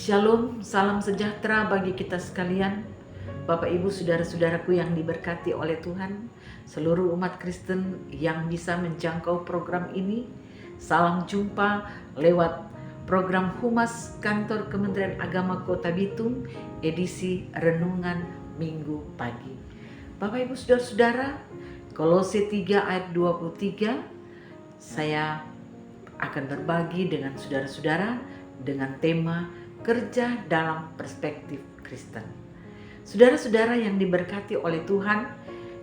Shalom, salam sejahtera bagi kita sekalian. Bapak Ibu saudara-saudaraku yang diberkati oleh Tuhan, seluruh umat Kristen yang bisa menjangkau program ini, salam jumpa lewat program Humas Kantor Kementerian Agama Kota Bitung, edisi Renungan Minggu Pagi. Bapak Ibu saudara-saudara, Kolose 3 ayat 23, saya akan berbagi dengan saudara-saudara dengan tema kerja dalam perspektif Kristen. Saudara-saudara yang diberkati oleh Tuhan,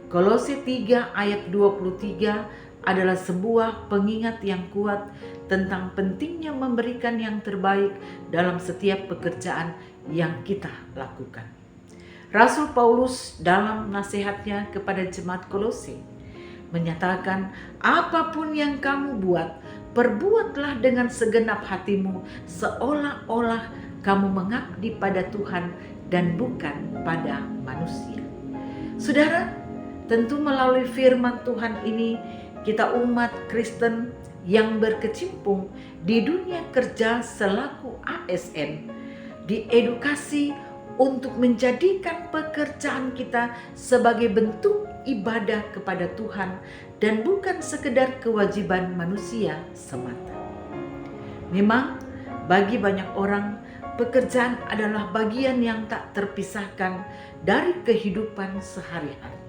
Kolose 3 ayat 23 adalah sebuah pengingat yang kuat tentang pentingnya memberikan yang terbaik dalam setiap pekerjaan yang kita lakukan. Rasul Paulus dalam nasihatnya kepada jemaat Kolose menyatakan, apapun yang kamu buat, perbuatlah dengan segenap hatimu, seolah-olah kamu mengabdi pada Tuhan dan bukan pada manusia. Saudara, tentu melalui firman Tuhan ini, kita umat Kristen yang berkecimpung di dunia kerja selaku ASN, diedukasi untuk menjadikan pekerjaan kita sebagai bentuk ibadah kepada Tuhan dan bukan sekedar kewajiban manusia semata. Memang bagi banyak orang, pekerjaan adalah bagian yang tak terpisahkan dari kehidupan sehari-hari.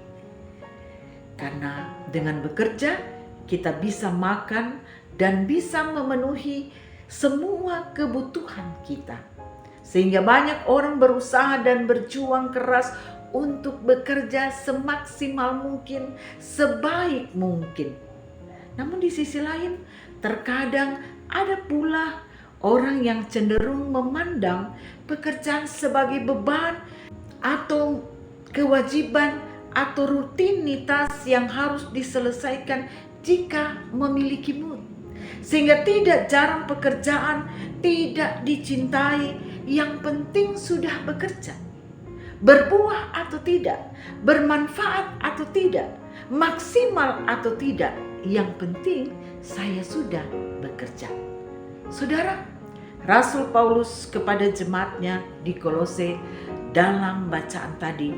Karena dengan bekerja, kita bisa makan dan bisa memenuhi semua kebutuhan kita. Sehingga banyak orang berusaha dan berjuang keras untuk bekerja semaksimal mungkin, sebaik mungkin. Namun di sisi lain, terkadang ada pula orang yang cenderung memandang pekerjaan sebagai beban atau kewajiban atau rutinitas yang harus diselesaikan jika memiliki mood. Sehingga tidak jarang pekerjaan tidak dicintai, yang penting sudah bekerja. Berbuah atau tidak, bermanfaat atau tidak, maksimal atau tidak, yang penting saya sudah bekerja. Saudara, Rasul Paulus kepada jemaatnya di Kolose dalam bacaan tadi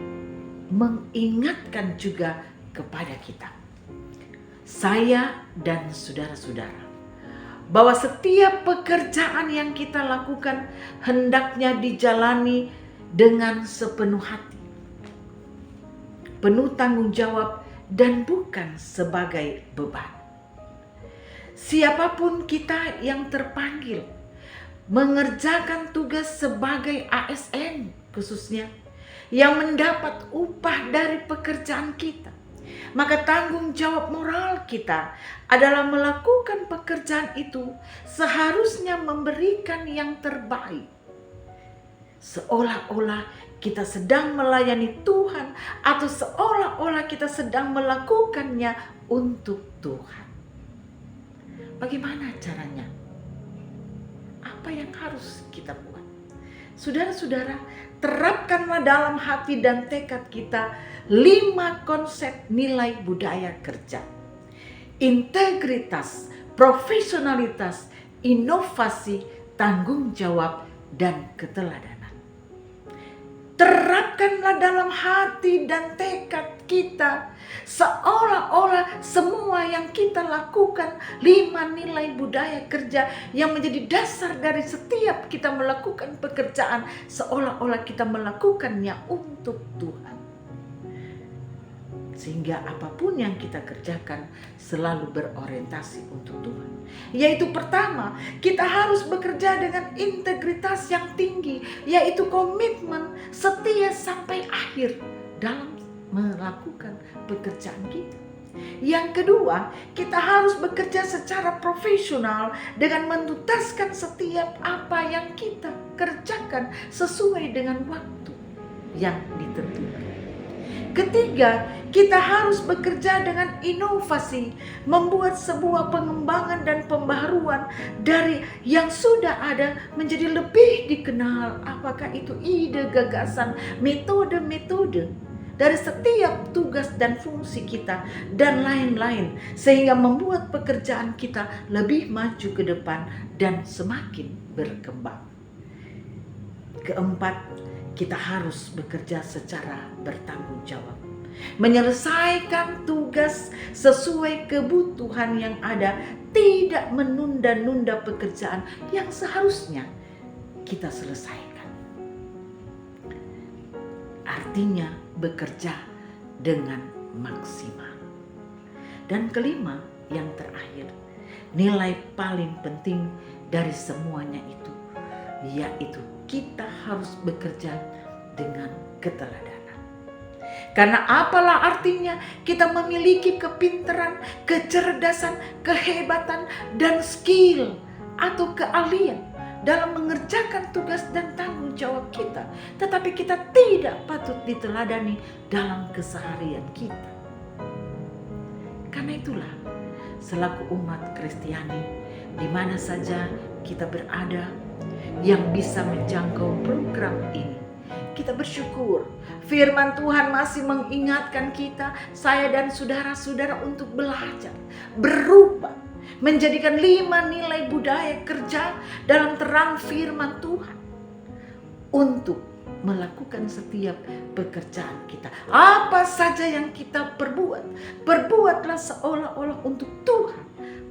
mengingatkan juga kepada kita, saya dan saudara-saudara, bahwa setiap pekerjaan yang kita lakukan hendaknya dijalani dengan sepenuh hati, penuh tanggung jawab dan bukan sebagai beban. Siapapun kita yang terpanggil mengerjakan tugas sebagai ASN khususnya, yang mendapat upah dari pekerjaan kita, maka tanggung jawab moral kita adalah melakukan pekerjaan itu seharusnya memberikan yang terbaik. Seolah-olah kita sedang melayani Tuhan atau seolah-olah kita sedang melakukannya untuk Tuhan. Bagaimana caranya? Apa yang harus kita buat? Saudara-saudara, terapkanlah dalam hati dan tekad kita 5 konsep nilai budaya kerja. Integritas, profesionalitas, inovasi, tanggung jawab, dan keteladanan. Terapkanlah dalam hati dan tekad kita seolah-olah semua yang kita lakukan 5 nilai budaya kerja yang menjadi dasar dari setiap kita melakukan pekerjaan, seolah-olah kita melakukannya untuk Tuhan. Sehingga apapun yang kita kerjakan selalu berorientasi untuk Tuhan. Yaitu pertama, kita harus bekerja dengan integritas yang tinggi, yaitu komitmen setia sampai akhir dalam melakukan pekerjaan kita. Yang kedua, kita harus bekerja secara profesional dengan menuntaskan setiap apa yang kita kerjakan sesuai dengan waktu yang ditentukan. Ketiga, kita harus bekerja dengan inovasi, membuat sebuah pengembangan dan pembaharuan dari yang sudah ada menjadi lebih dikenal. Apakah itu ide, gagasan, metode-metode dari setiap tugas dan fungsi kita dan lain-lain, sehingga membuat pekerjaan kita lebih maju ke depan dan semakin berkembang. Keempat, kita harus bekerja secara bertanggung jawab. Menyelesaikan tugas sesuai kebutuhan yang ada, tidak menunda-nunda pekerjaan yang seharusnya kita selesaikan. Artinya bekerja dengan maksimal. Dan kelima, yang terakhir, nilai paling penting dari semuanya itu, yaitu kita harus bekerja dengan keteladanan. Karena apalah artinya kita memiliki kepintaran, kecerdasan, kehebatan, dan skill atau keahlian dalam mengerjakan tugas dan tanggung jawab kita, tetapi kita tidak patut diteladani dalam keseharian kita. Karena itulah, selaku umat Kristiani, di mana saja kita berada yang bisa menjangkau program ini, kita bersyukur firman Tuhan masih mengingatkan kita, saya dan saudara-saudara, untuk belajar, berubah, menjadikan 5 nilai budaya kerja dalam terang firman Tuhan untuk melakukan setiap pekerjaan kita. Apa saja yang kita perbuatlah seolah-olah untuk Tuhan.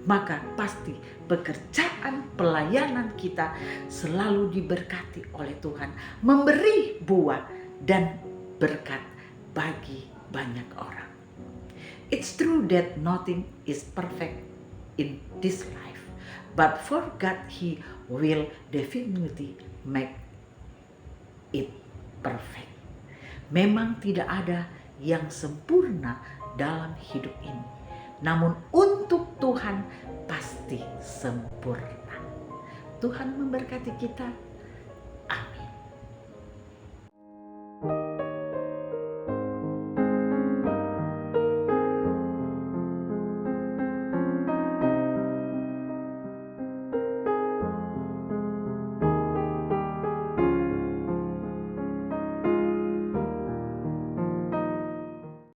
Maka pasti pekerjaan pelayanan kita selalu diberkati oleh Tuhan, memberi buah dan berkat bagi banyak orang. It's true that nothing is perfect in this life, but for God He will definitely make it perfect. Memang tidak ada yang sempurna dalam hidup ini, namun untuk Tuhan pasti sempurna. Tuhan memberkati kita.